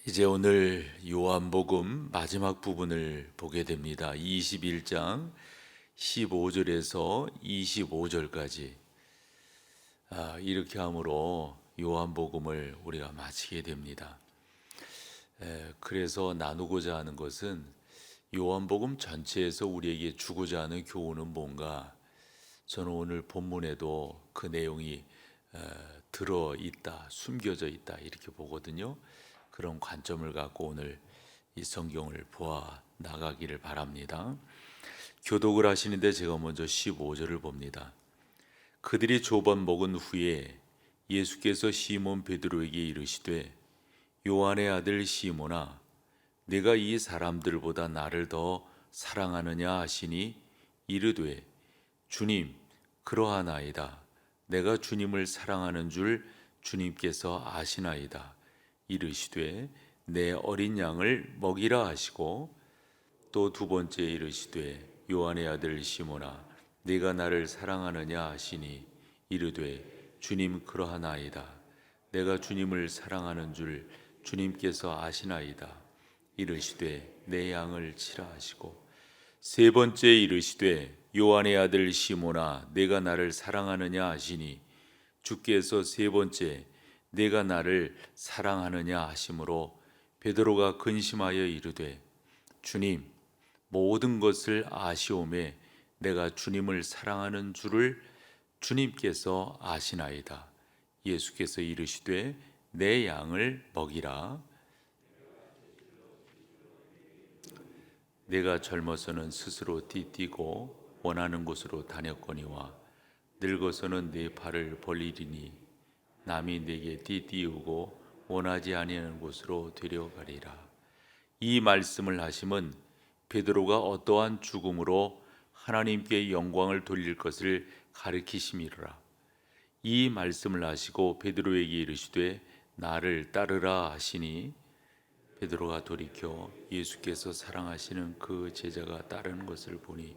이제 오늘 요한복음 마지막 부분을 보게 됩니다. 21장 15절에서 25절까지 이렇게 함으로 요한복음을 우리가 마치게 됩니다. 그래서 나누고자 하는 것은 요한복음 전체에서 우리에게 주고자 하는 교훈은 뭔가, 저는 오늘 본문에도 그 내용이 들어있다, 숨겨져 있다 이렇게 보거든요. 그런 관점을 갖고 오늘 이 성경을 보아 나가기를 바랍니다. 교독을 하시는데 제가 먼저 15절을 봅니다. 그들이 조반 먹은 후에 예수께서 시몬 베드로에게 이르시되 요한의 아들 시몬아, 내가 이 사람들보다 나를 더 사랑하느냐 하시니 이르되 주님, 그러하나이다. 내가 주님을 사랑하는 줄 주님께서 아시나이다. 이르시되 내 어린 양을 먹이라 하시고, 또 두 번째 이르시되 요한의 아들 시몬아, 네가 나를 사랑하느냐 하시니 이르되 주님, 그러하나이다. 내가 주님을 사랑하는 줄 주님께서 아시나이다. 이르시되 내 양을 치라 하시고, 세 번째 이르시되 요한의 아들 시몬아, 내가 나를 사랑하느냐 하시니 주께서 세 번째 내가 나를 사랑하느냐 하심으로 베드로가 근심하여 이르되 주님, 모든 것을 아시오매 내가 주님을 사랑하는 줄을 주님께서 아시나이다. 예수께서 이르시되 내 양을 먹이라. 내가 젊어서는 스스로 뛰고 원하는 곳으로 다녔거니와 늙어서는 내 팔을 벌리리니 남이 내게 띠띠우고 원하지 아니하는 곳으로 데려가리라. 이 말씀을 하심은 베드로가 어떠한 죽음으로 하나님께 영광을 돌릴 것을 가리키심이라. 이 말씀을 하시고 베드로에게 이르시되 나를 따르라 하시니 베드로가 돌이켜 예수께서 사랑하시는 그 제자가 따르는 것을 보니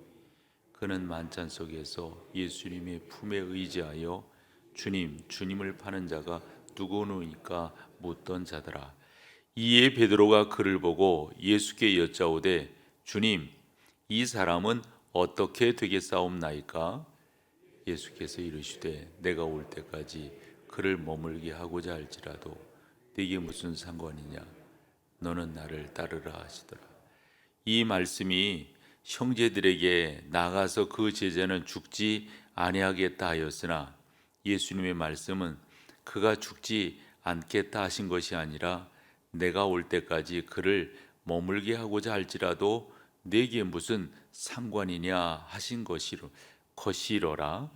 그는 만찬 속에서 예수님의 품에 의지하여 주님, 주님을 파는 자가 누구누이까 묻던 자더라. 이에 베드로가 그를 보고 예수께 여짜오되 주님, 이 사람은 어떻게 되겠사옵나이까? 예수께서 이르시되 내가 올 때까지 그를 머물게 하고자 할지라도 네게 무슨 상관이냐? 너는 나를 따르라 하시더라. 이 말씀이 형제들에게 나가서 그 제자는 죽지 아니하겠다 하였으나 예수님의 말씀은 그가 죽지 않겠다 하신 것이 아니라 내가 올 때까지 그를 머물게 하고자 할지라도 네게 무슨 상관이냐 하신 것이로라.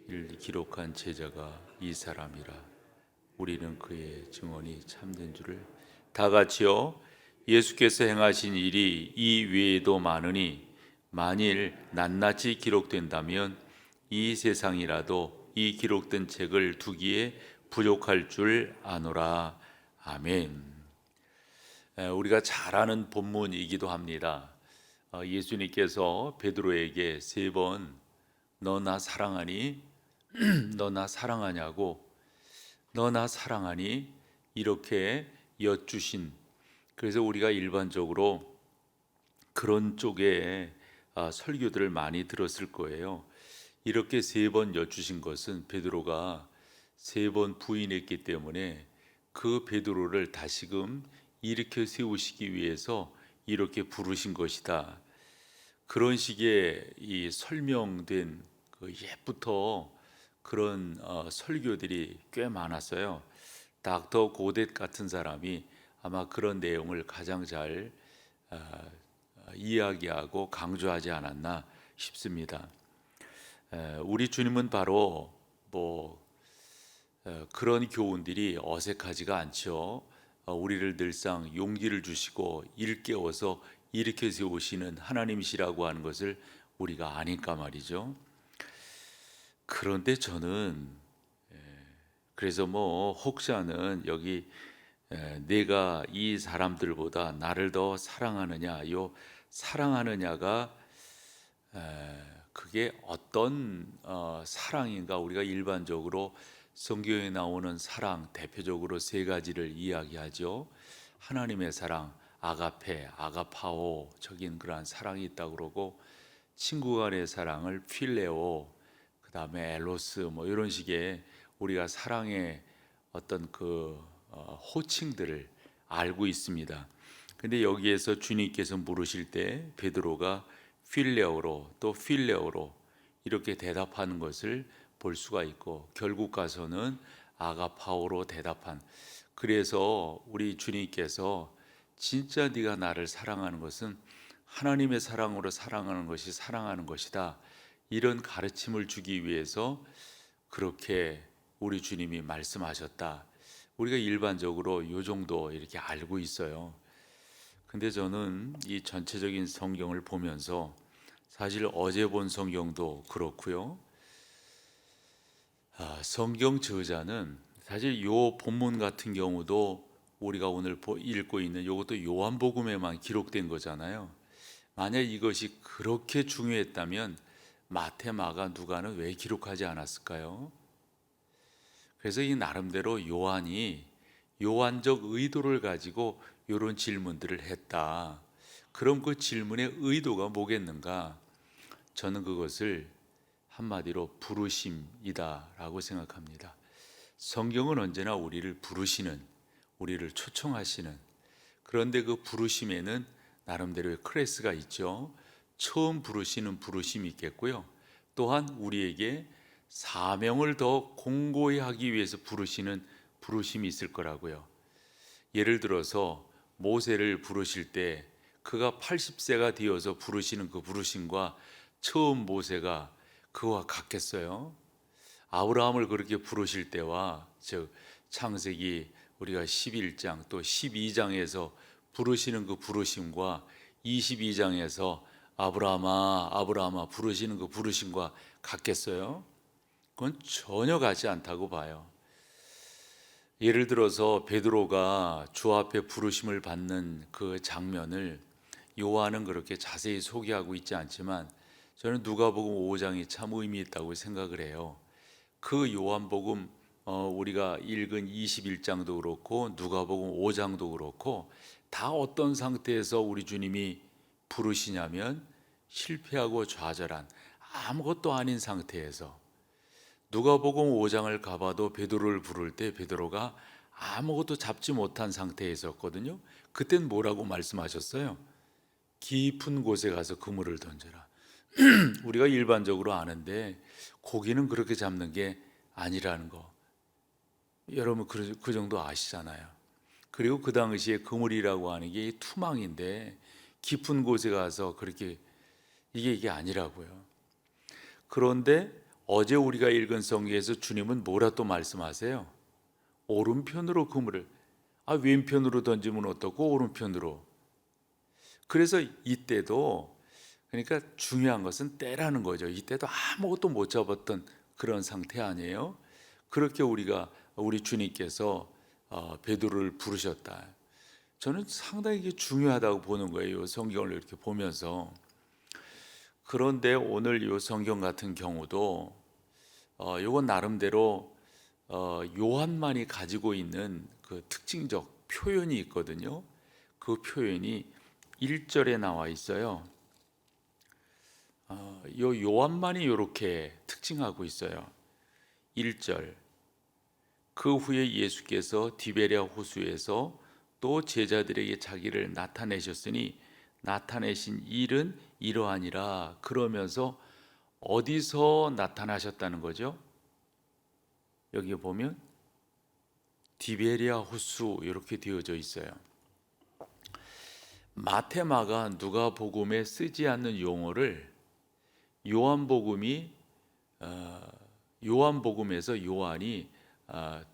이를 기록한 제자가 이 사람이라. 우리는 그의 증언이 참된 줄을. 다 같이요. 예수께서 행하신 일이 이 외에도 많으니 만일 낱낱이 기록된다면 이 세상이라도 이 기록된 책을 두기에 부족할 줄 아노라. 아멘. 우리가 잘 아는 본문이기도 합니다. 예수님께서 베드로에게 세 번 너 나 사랑하니? 너 나 사랑하냐고, 너 나 사랑하니? 이렇게 여쭈신, 그래서 우리가 일반적으로 그런 쪽에 설교들을 많이 들었을 거예요. 이렇게 세 번 여쭈신 것은 베드로가 세 번 부인했기 때문에 그 베드로를 다시금 일으켜 세우시기 위해서 이렇게 부르신 것이다. 그런 식의 이 설명된 그 옛부터 그런 설교들이 꽤 많았어요. 닥터 고뎃 같은 사람이 아마 그런 내용을 가장 잘 이야기하고 강조하지 않았나 싶습니다. 우리 주님은 바로 그런 교훈들이 어색하지가 않죠. 우리를 늘상 용기를 주시고 일깨워서 일으켜 세우시는 하나님이시라고 하는 것을 우리가 아니까 말이죠. 그런데 저는 그래서 혹자는 여기 내가 이 사람들보다 나를 더 사랑하느냐, 요 사랑하느냐가 그게 어떤 사랑인가, 우리가 일반적으로 성경에 나오는 사랑 대표적으로 세 가지를 이야기하죠. 하나님의 사랑, 아가페, 아가파오적인 그러한 사랑이 있다고 그러고, 친구 간의 사랑을 필레오, 그다음에 엘로스 뭐 이런 식의 우리가 사랑의 어떤 호칭들을 알고 있습니다. 근데 여기에서 주님께서 물으실 때 베드로가 필레오로 또 필레오로 이렇게 대답하는 것을 볼 수가 있고, 결국 가서는 아가파오로 대답한, 그래서 우리 주님께서 진짜 네가 나를 사랑하는 것은 하나님의 사랑으로 사랑하는 것이 사랑하는 것이다, 이런 가르침을 주기 위해서 그렇게 우리 주님이 말씀하셨다. 우리가 일반적으로 이 정도 이렇게 알고 있어요. 근데 저는 이 전체적인 성경을 보면서 사실 어제 본 성경도 그렇고요. 성경 저자는 사실 요 본문 같은 경우도 우리가 오늘 읽고 있는 요것도 요한복음에만 기록된 거잖아요. 만약 이것이 그렇게 중요했다면 마태, 마가, 누가는 왜 기록하지 않았을까요? 그래서 이 나름대로 요한이 요한적 의도를 가지고 이런 질문들을 했다. 그럼 그 질문의 의도가 뭐겠는가? 저는 그것을 한마디로 부르심이다라고 생각합니다. 성경은 언제나 우리를 부르시는, 우리를 초청하시는, 그런데 그 부르심에는 나름대로의 클래스가 있죠. 처음 부르시는 부르심이 있겠고요. 또한 우리에게 사명을 더 공고히 하기 위해서 부르시는 부르심이 있을 거라고요. 예를 들어서 모세를 부르실 때 그가 80세가 되어서 부르시는 그 부르심과 처음 모세가 그와 같겠어요? 아브라함을 그렇게 부르실 때와 즉 창세기 우리가 11장 또 12장에서 부르시는 그 부르심과 22장에서 아브라함아 아브라함아 부르시는 그 부르심과 같겠어요? 그건 전혀 같지 않다고 봐요. 예를 들어서 베드로가 주 앞에 부르심을 받는 그 장면을 요한은 그렇게 자세히 소개하고 있지 않지만 저는 누가복음 5장이 참 의미 있다고 생각을 해요. 그 요한복음 우리가 읽은 21장도 그렇고 누가복음 5장도 그렇고 다 어떤 상태에서 우리 주님이 부르시냐면 실패하고 좌절한 아무것도 아닌 상태에서, 누가복음 5장을 가봐도 베드로를 부를 때 베드로가 아무것도 잡지 못한 상태에 있었거든요. 그땐 뭐라고 말씀하셨어요? 깊은 곳에 가서 그물을 던져라. 우리가 일반적으로 아는데 고기는 그렇게 잡는 게 아니라는 거 여러분 그 정도 아시잖아요. 그리고 그 당시에 그물이라고 하는 게 투망인데 깊은 곳에 가서 그렇게 이게 아니라고요. 그런데 어제 우리가 읽은 성경에서 주님은 뭐라 또 말씀하세요? 오른편으로 그물을, 왼편으로 던지면 어떻고 오른편으로. 그래서 이때도, 그러니까 중요한 것은 때라는 거죠. 이때도 아무것도 못 잡았던 그런 상태 아니에요? 그렇게 우리 주님께서 베드로를 부르셨다. 저는 상당히 이게 중요하다고 보는 거예요. 성경을 이렇게 보면서. 그런데 오늘 이 성경 같은 경우도 이건 나름대로 요한만이 가지고 있는 그 특징적 표현이 있거든요. 그 표현이 1절에 나와 있어요. 요 요한만이 이렇게 특징하고 있어요. 1절. 그 후에 예수께서 디베랴 호수에서 또 제자들에게 자기를 나타내셨으니 나타내신 일은 이러하니라. 그러면서 어디서 나타나셨다는 거죠? 여기 보면 디베랴 호수 이렇게 되어져 있어요. 마테마가 누가복음에 쓰지 않는 용어를 요한복음에서 요한이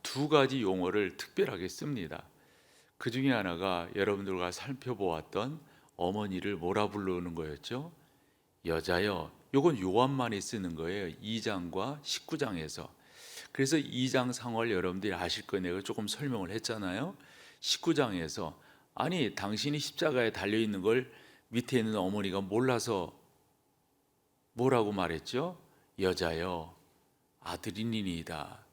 두 가지 용어를 특별하게 씁니다. 그 중에 하나가 여러분들과 살펴보았던 어머니를 뭐라 부르는 거였죠? 여자여. 요건 요한만이 쓰는 거예요. 2장과 19장에서. 그래서 2장 상황을 여러분들이 아실 거예요. 내가 조금 설명을 했잖아요. 19장에서 아니 당신이 십자가에 달려 있는 걸 밑에 있는 어머니가 몰라서 뭐라고 말했죠? 여자여 아들이니이다.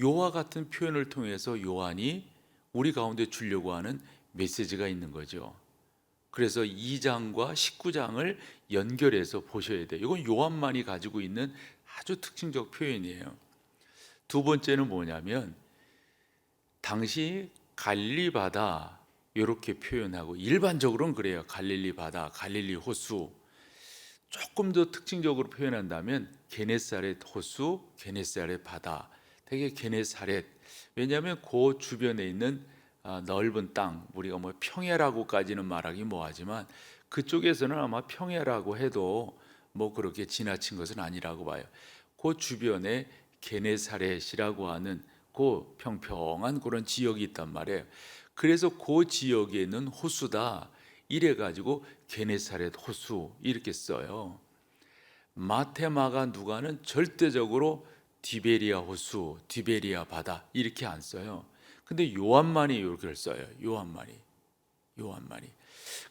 요와 같은 표현을 통해서 요한이 우리 가운데 주려고 하는 메시지가 있는 거죠. 그래서 2장과 19장을 연결해서 보셔야 돼요. 이건 요한만이 가지고 있는 아주 특징적 표현이에요. 두 번째는 뭐냐면 당시 갈릴리 바다 이렇게 표현하고, 일반적으로는 그래요. 갈릴리 바다, 갈릴리 호수. 조금 더 특징적으로 표현한다면 게네사렛 호수, 게네사렛 바다. 되게 게네사렛. 왜냐하면 그 주변에 있는 넓은 땅, 우리가 뭐 평야라고까지는 말하기 뭐하지만 그쪽에서는 아마 평야라고 해도 뭐 그렇게 지나친 것은 아니라고 봐요. 그 주변에 게네사렛이라고 하는 그 평평한 그런 지역이 있단 말이에요. 그래서 그 지역에 있는 호수다 이래 가지고 게네사렛 호수 이렇게 써요. 마테마가 누가는 절대적으로 디베리아 호수, 디베리아 바다 이렇게 안 써요. 근데 요한만이 이렇게 써요. 요한만이.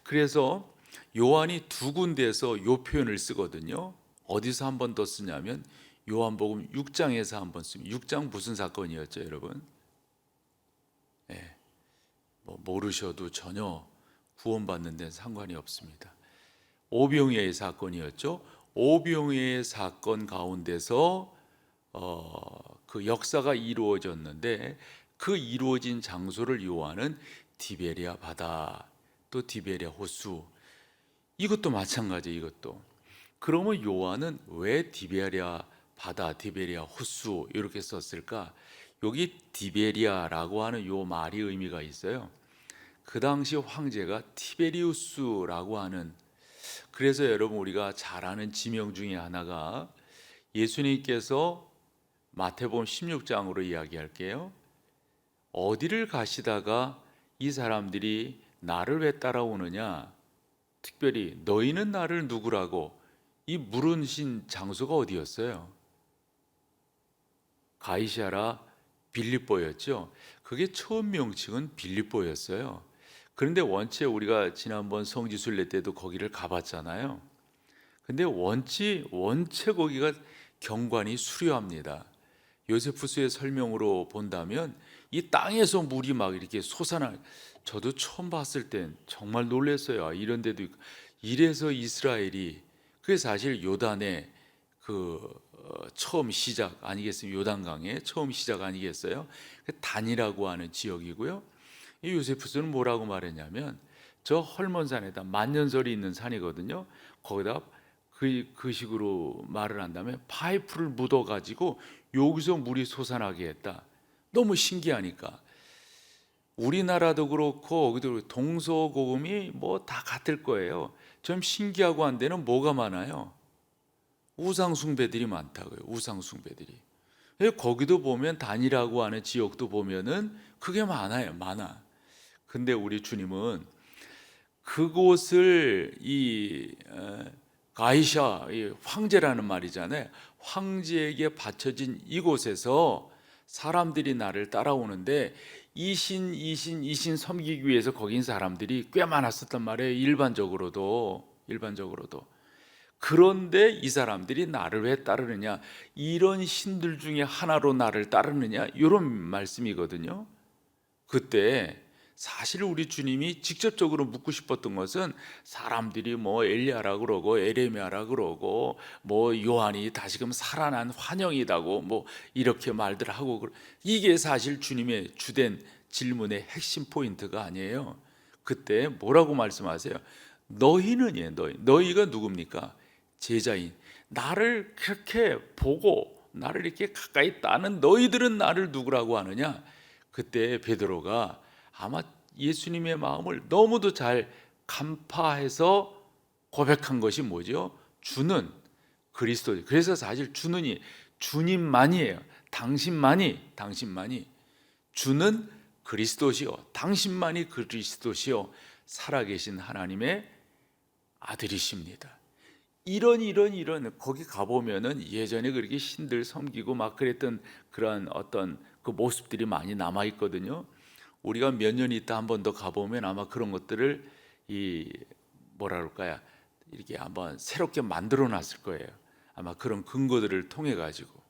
그래서 요한이 두 군데에서 요 표현을 쓰거든요. 어디서 한 번 더 쓰냐면 요한복음 6장에서 한 번 씁니다. 6장 무슨 사건이었죠, 여러분? 뭐 모르셔도 전혀 구원받는 데는 상관이 없습니다. 오병이어의 사건이었죠. 오병이어의 사건 가운데서 그 역사가 이루어졌는데 그 이루어진 장소를 요한은 디베리아 바다, 또 디베리아 호수, 이것도 마찬가지. 이것도 그러면 요한은 왜 디베리아 바다, 디베리아 호수 이렇게 썼을까? 여기 디베리아라고 하는 요 말이 의미가 있어요. 그 당시 황제가 티베리우스라고 하는, 그래서 여러분 우리가 잘 아는 지명 중에 하나가 예수님께서 마태복음 16장으로 이야기할게요. 어디를 가시다가 이 사람들이 나를 왜 따라오느냐, 특별히 너희는 나를 누구라고, 이 물으신 장소가 어디였어요? 가이사랴 빌립보였죠. 그게 처음 명칭은 빌립보였어요. 그런데 원체 우리가 지난번 성지순례 때도 거기를 가봤잖아요. 근데 원체 거기가 경관이 수려합니다. 요세푸스의 설명으로 본다면 이 땅에서 물이 막 이렇게 솟아나, 저도 처음 봤을 땐 정말 놀랐어요. 이런 데도 있고. 이래서 이스라엘이, 그게 사실 요단의 처음 시작 아니겠습니까? 요단강의 처음 시작 아니겠어요? 단이라고 하는 지역이고요. 이 요세푸스는 뭐라고 말했냐면 저 헐몬산에다 만년설이 있는 산이거든요. 거기다 그 식으로 말을 한다면 파이프를 묻어 가지고 여기서 물이 솟아나게 했다. 너무 신기하니까. 우리나라도 그렇고 거기도 동서고금이 뭐 다 같을 거예요. 좀 신기하고 한 데는 뭐가 많아요? 우상 숭배들이 많다고요. 우상 숭배들이. 거기도 보면 단이라고 하는 지역도 보면은 그게 많아. 근데 우리 주님은 그곳을 가이샤, 황제라는 말이잖아요. 황제에게 바쳐진 이곳에서 사람들이 나를 따라오는데 이신 섬기기 위해서 거기 있는 사람들이 꽤 많았었단 말이에요. 일반적으로도. 그런데 이 사람들이 나를 왜 따르느냐, 이런 신들 중에 하나로 나를 따르느냐, 이런 말씀이거든요. 그때 사실 우리 주님이 직접적으로 묻고 싶었던 것은 사람들이 뭐 엘리야라 그러고 에레미야라 그러고 뭐 요한이 다시금 살아난 환영이다고 뭐 이렇게 말들 하고, 이게 사실 주님의 주된 질문의 핵심 포인트가 아니에요. 그때 뭐라고 말씀하세요? 너희는, 너희가 누굽니까? 제자인 나를 그렇게 보고 나를 이렇게 가까이 따는 너희들은 나를 누구라고 하느냐? 그때 베드로가 아마 예수님의 마음을 너무도 잘 간파해서 고백한 것이 뭐죠? 주는 그리스도. 그래서 사실 주는이 주님만이에요. 당신만이 주는 그리스도시요, 당신만이 그리스도시요, 살아계신 하나님의 아들이십니다. 이런 거기 가보면은 예전에 그렇게 신들 섬기고 막 그랬던 그런 어떤 그 모습들이 많이 남아 있거든요. 우리가 몇 년 있다 한 번 더 가보면 아마 그런 것들을 뭐라 그럴까요? 이렇게 한번 새롭게 만들어 놨을 거예요. 아마 그런 근거들을 통해 가지고.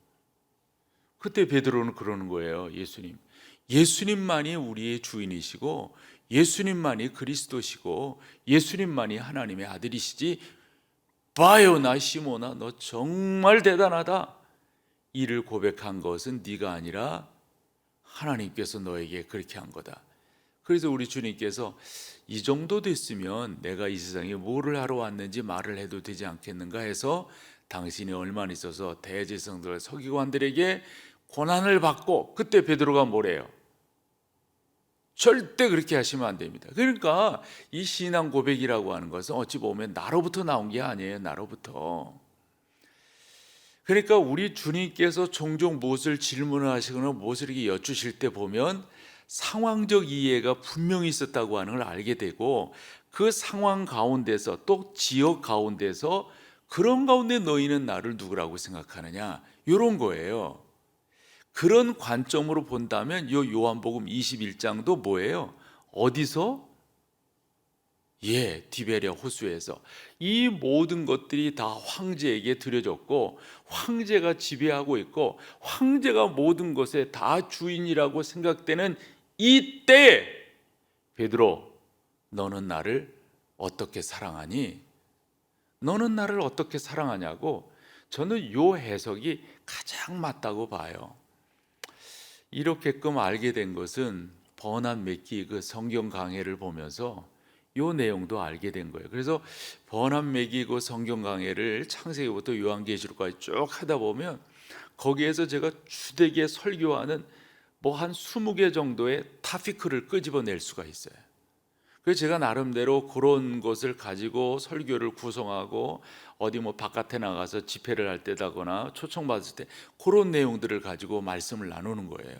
그때 베드로는 그러는 거예요. 예수님만이 우리의 주인이시고 예수님만이 그리스도시고 예수님만이 하나님의 아들이시지, 봐요 나 시몬아 너 정말 대단하다, 이를 고백한 것은 네가 아니라 하나님께서 너에게 그렇게 한 거다. 그래서 우리 주님께서 이 정도 됐으면 내가 이 세상에 뭐를 하러 왔는지 말을 해도 되지 않겠는가 해서 당신이 얼마나 있어서 대제사장들 서기관들에게 고난을 받고, 그때 베드로가 뭐래요? 절대 그렇게 하시면 안 됩니다. 그러니까 이 신앙 고백이라고 하는 것은 어찌 보면 나로부터 나온 게 아니에요. 나로부터. 그러니까 우리 주님께서 종종 무엇을 질문을 하시거나 무엇을 이렇게 여쭈실 때 보면 상황적 이해가 분명히 있었다고 하는 걸 알게 되고, 그 상황 가운데서 또 지역 가운데서 그런 가운데 너희는 나를 누구라고 생각하느냐, 이런 거예요. 그런 관점으로 본다면 요 요한복음 21장도 뭐예요? 어디서? 디베랴 호수에서 이 모든 것들이 다 황제에게 드려졌고, 황제가 지배하고 있고 황제가 모든 것에 다 주인이라고 생각되는 이때, 베드로 너는 나를 어떻게 사랑하니? 너는 나를 어떻게 사랑하냐고, 저는 요 해석이 가장 맞다고 봐요. 이렇게끔 알게 된 것은 버난 맥기 그 성경 강해를 보면서 요 내용도 알게 된 거예요. 그래서 버난 맥기 그 성경 강해를 창세기부터 요한계시록까지 쭉 하다 보면 거기에서 제가 주되게 설교하는 뭐 한 20개 정도의 타피크를 끄집어낼 수가 있어요. 그래서 제가 나름대로 그런 것을 가지고 설교를 구성하고 어디 뭐 바깥에 나가서 집회를 할 때다거나 초청받을 때 그런 내용들을 가지고 말씀을 나누는 거예요.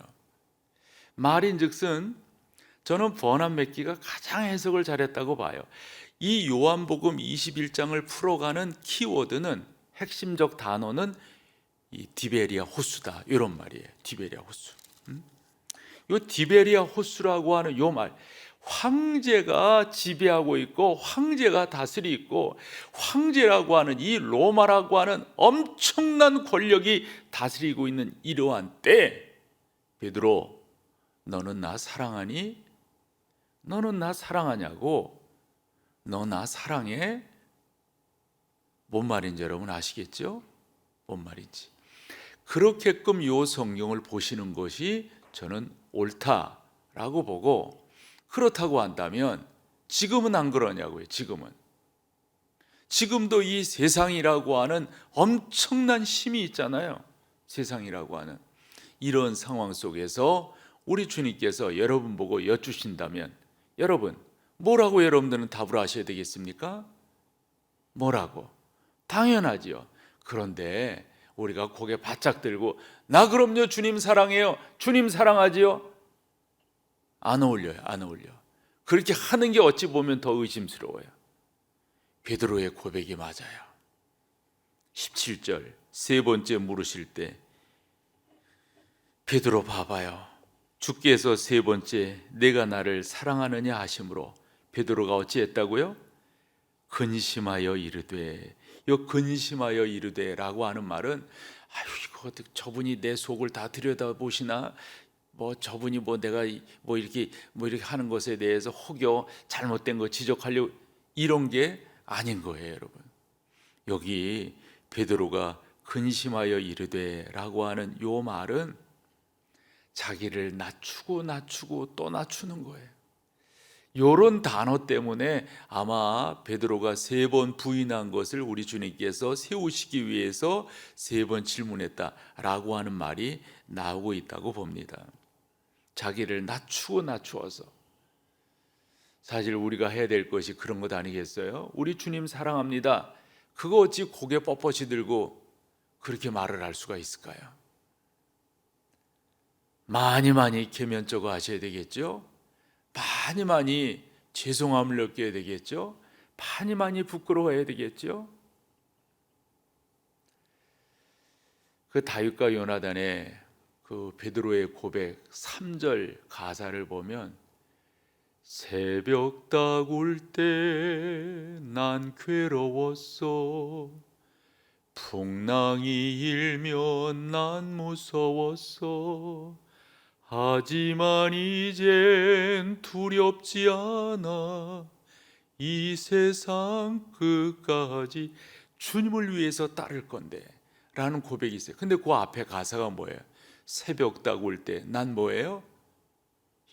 말인즉슨 저는 버난 맥기가 가장 해석을 잘했다고 봐요. 이 요한복음 21장을 풀어가는 키워드는, 핵심적 단어는 이 디베리아 호수다, 이런 말이에요. 디베리아 호수. 이 디베리아 호수라고 하는 요 말, 황제가 지배하고 있고 황제가 다스리고 있고 황제라고 하는 이 로마라고 하는 엄청난 권력이 다스리고 있는 이러한 때, 베드로 너는 나 사랑하니? 너는 나 사랑하냐고. 너 나 사랑해? 뭔 말인지 여러분 아시겠죠? 뭔 말인지. 그렇게끔 요 성경을 보시는 것이 저는 옳다라고 보고, 그렇다고 한다면 지금은 안 그러냐고요. 지금도 이 세상이라고 하는 엄청난 힘이 있잖아요. 세상이라고 하는 이런 상황 속에서 우리 주님께서 여러분 보고 여쭈신다면 여러분 뭐라고 여러분들은 답을 하셔야 되겠습니까? 뭐라고? 당연하지요. 그런데 우리가 고개 바짝 들고 나 그럼요 주님 사랑해요, 주님 사랑하지요, 안 어울려요. 안 어울려. 그렇게 하는 게 어찌 보면 더 의심스러워요. 베드로의 고백이 맞아요. 17절 세 번째 물으실 때 베드로 봐봐요. 주께서 세 번째 내가 나를 사랑하느냐 하심으로 베드로가 어찌했다고요? 근심하여 이르되. 요 근심하여 이르되라고 하는 말은 이거 저분이 내 속을 다 들여다보시나, 뭐 저분이 뭐 내가 뭐 이렇게 하는 것에 대해서 혹여 잘못된 거 지적하려고, 이런 게 아닌 거예요, 여러분. 여기 베드로가 근심하여 이르되라고 하는 요 말은 자기를 낮추고 또 낮추는 거예요. 요런 단어 때문에 아마 베드로가 3번 부인한 것을 우리 주님께서 세우시기 위해서 3번 질문했다라고 하는 말이 나오고 있다고 봅니다. 자기를 낮추어서. 사실 우리가 해야 될 것이 그런 것 아니겠어요? 우리 주님 사랑합니다. 그거 어찌 고개 뻣뻣이 들고 그렇게 말을 할 수가 있을까요? 많이 계면적으로 하셔야 되겠죠? 많이 죄송함을 느껴야 되겠죠? 많이 부끄러워해야 되겠죠? 그 다윗과 요나단의 그 베드로의 고백 3절 가사를 보면 새벽 딱 올 때 난 괴로웠어 풍랑이 일면 난 무서웠어. 하지만 이젠 두렵지 않아. 이 세상 끝까지 주님을 위해서 따를 건데 라는 고백이 있어요. 근데 그 앞에 가사가 뭐예요? 새벽 딱 올 때 난 뭐예요?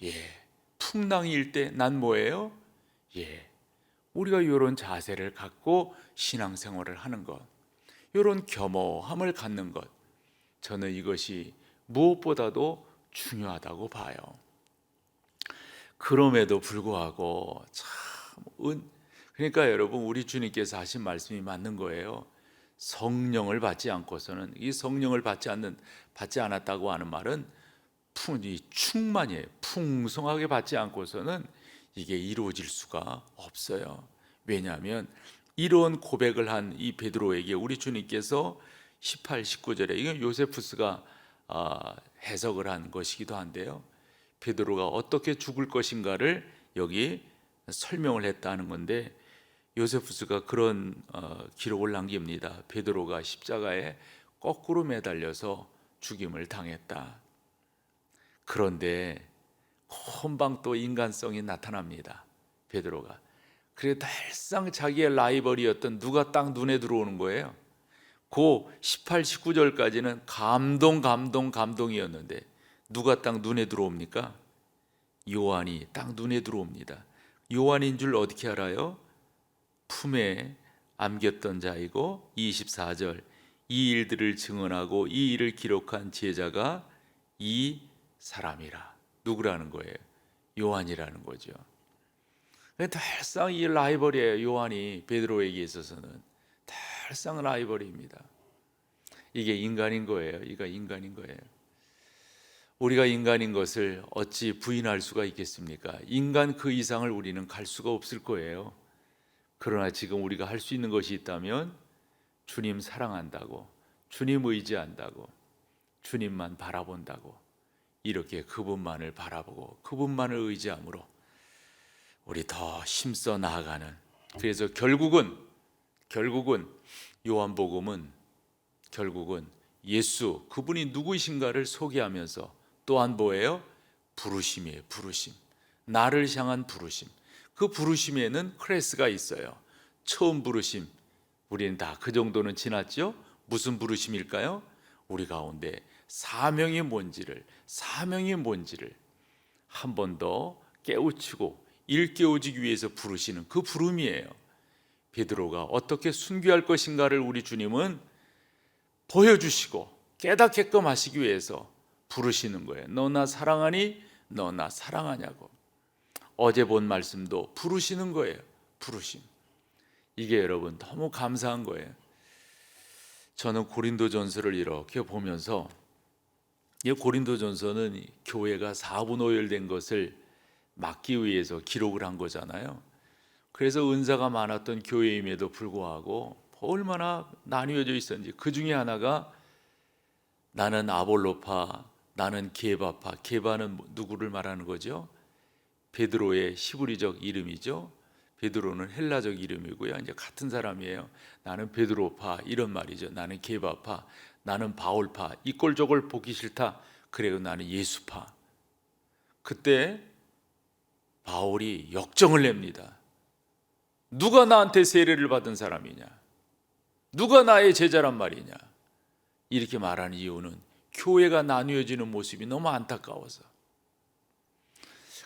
예. 풍랑이 일 때 난 뭐예요? 예. 우리가 이런 자세를 갖고 신앙생활을 하는 것, 이런 겸허함을 갖는 것, 저는 이것이 무엇보다도 중요하다고 봐요. 그럼에도 불구하고 그러니까 여러분, 우리 주님께서 하신 말씀이 맞는 거예요. 성령을 받지 않고서는, 이 성령을 받지 않았다고 하는 말은 충만이에요. 풍성하게 받지 않고서는 이게 이루어질 수가 없어요. 왜냐하면 이런 고백을 한 이 베드로에게 우리 주님께서 18, 19절에, 이건 요세푸스가 해석을 한 것이기도 한데요, 베드로가 어떻게 죽을 것인가를 여기 설명을 했다는 건데, 요세푸스가 그런 기록을 남깁니다. 베드로가 십자가에 거꾸로 매달려서 죽임을 당했다. 그런데 금방 또 인간성이 나타납니다. 베드로가. 그래 날상 자기의 라이벌이었던 누가 딱 눈에 들어오는 거예요. 그 18, 19절까지는 감동이었는데 누가 딱 눈에 들어옵니까? 요한이 딱 눈에 들어옵니다. 요한인 줄 어떻게 알아요? 품에 안겼던 자이고, 24절, 이 일들을 증언하고 이 일을 기록한 제자가 이 사람이라. 누구라는 거예요? 요한이라는 거죠. 달상 이 라이벌이에요. 요한이 베드로에게 있어서는 달상 라이벌입니다. 이게 인간인 거예요. 이가 인간인 거예요. 우리가 인간인 것을 어찌 부인할 수가 있겠습니까? 인간 그 이상을 우리는 갈 수가 없을 거예요. 그러나 지금 우리가 할 수 있는 것이 있다면 주님 사랑한다고, 주님 의지한다고, 주님만 바라본다고, 이렇게 그분만을 바라보고 그분만을 의지함으로 우리 더 힘써 나아가는, 그래서 결국은 요한복음은 결국은 예수, 그분이 누구이신가를 소개하면서 또한 뭐예요? 부르심이에요. 부르심, 나를 향한 부르심. 그 부르심에는 클래스가 있어요. 처음 부르심, 우리는 다 그 정도는 지났죠? 무슨 부르심일까요? 우리 가운데 사명이 뭔지를 한 번 더 깨우치고 일깨워지기 위해서 부르시는 그 부름이에요. 베드로가 어떻게 순교할 것인가를 우리 주님은 보여주시고 깨닫게끔 하시기 위해서 부르시는 거예요. 너 나 사랑하니? 너 나 사랑하냐고. 어제 본 말씀도 부르시는 거예요. 부르심. 이게 여러분 너무 감사한 거예요. 저는 고린도전서를 이렇게 보면서, 이 고린도전서는 교회가 사분오열된 것을 막기 위해서 기록을 한 거잖아요. 그래서 은사가 많았던 교회임에도 불구하고 얼마나 나뉘어져 있었는지. 그 중에 하나가 나는 아볼로파, 나는 게바파. 게바는 누구를 말하는 거죠? 베드로의 히브리적 이름이죠. 베드로는 헬라적 이름이고요. 이제 같은 사람이에요. 나는 베드로파, 이런 말이죠. 나는 게바파, 나는 바울파. 이꼴 저꼴 보기 싫다. 그래요. 나는 예수파. 그때 바울이 역정을 냅니다. 누가 나한테 세례를 받은 사람이냐? 누가 나의 제자란 말이냐? 이렇게 말하는 이유는 교회가 나뉘어지는 모습이 너무 안타까워서.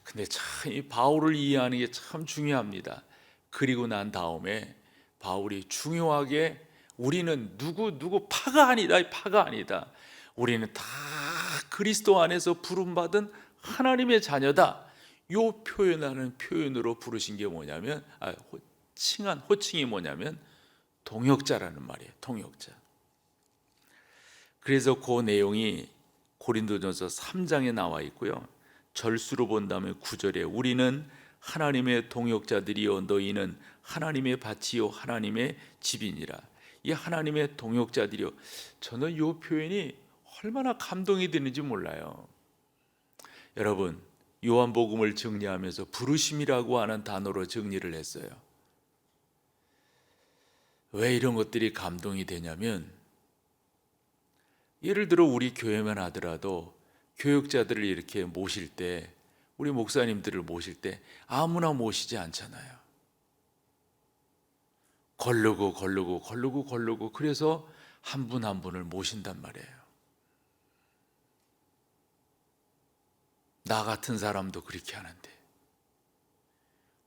근데 참 이 바울을 이해하는 게 참 중요합니다. 그리고 난 다음에 바울이 중요하게, 우리는 누구 파가 아니다. 우리는 다 그리스도 안에서 부름받은 하나님의 자녀다. 요 표현하는 표현으로 부르신 게 뭐냐면, 호칭이 뭐냐면 동역자라는 말이에요. 동역자. 그래서 그 내용이 고린도전서 3장에 나와 있고요. 절수로 본다면 9절에 우리는 하나님의 동역자들이요 너희는 하나님의 밭이요 하나님의 집이니라. 이 하나님의 동역자들이요. 저는 이 표현이 얼마나 감동이 되는지 몰라요. 여러분, 요한복음을 정리하면서 부르심이라고 하는 단어로 정리를 했어요. 왜 이런 것들이 감동이 되냐면, 예를 들어 우리 교회만 하더라도 교역자들을 이렇게 모실 때, 우리 목사님들을 모실 때 아무나 모시지 않잖아요. 걸르고 그래서 한 분 한 분을 모신단 말이에요. 나 같은 사람도 그렇게 하는데,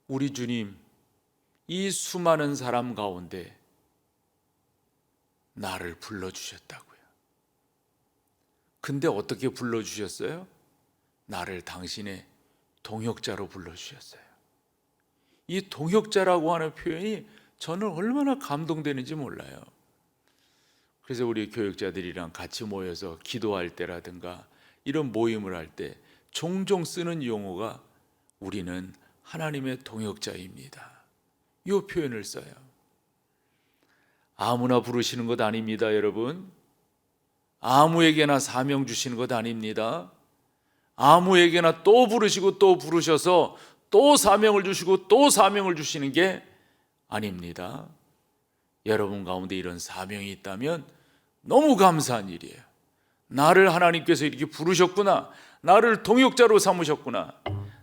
우리 주님 이 수많은 사람 가운데 나를 불러주셨다고요. 근데 어떻게 불러주셨어요? 나를 당신의 동역자로 불러주셨어요. 이 동역자라고 하는 표현이 저는 얼마나 감동되는지 몰라요. 그래서 우리 교역자들이랑 같이 모여서 기도할 때라든가 이런 모임을 할 때 종종 쓰는 용어가 우리는 하나님의 동역자입니다. 이 표현을 써요. 아무나 부르시는 것 아닙니다, 여러분. 아무에게나 사명 주시는 것 아닙니다. 아무에게나 또 부르시고 또 부르셔서 또 사명을 주시고 또 사명을 주시는 게 아닙니다. 여러분 가운데 이런 사명이 있다면 너무 감사한 일이에요. 나를 하나님께서 이렇게 부르셨구나, 나를 동역자로 삼으셨구나,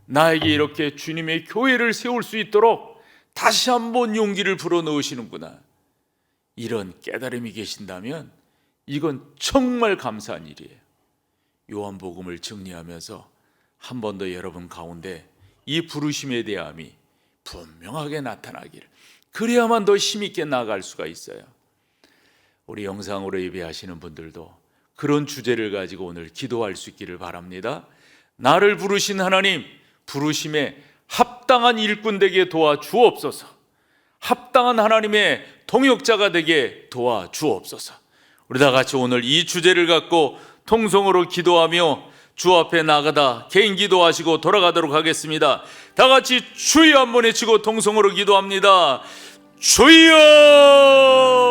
나에게 이렇게 주님의 교회를 세울 수 있도록 다시 한번 용기를 불어넣으시는구나, 이런 깨달음이 계신다면 이건 정말 감사한 일이에요. 요한복음을 정리하면서 한 번 더 여러분 가운데 이 부르심에 대함이 분명하게 나타나기를, 그래야만 더 힘있게 나아갈 수가 있어요. 우리 영상으로 예배하시는 분들도 그런 주제를 가지고 오늘 기도할 수 있기를 바랍니다. 나를 부르신 하나님, 부르심에 합당한 일꾼 되게 도와주옵소서. 합당한 하나님의 동역자가 되게 도와주옵소서. 우리 다 같이 오늘 이 주제를 갖고 통성으로 기도하며 주 앞에 나가다 개인 기도하시고 돌아가도록 하겠습니다. 다 같이 주여 한번 외치고 통성으로 기도합니다. 주여!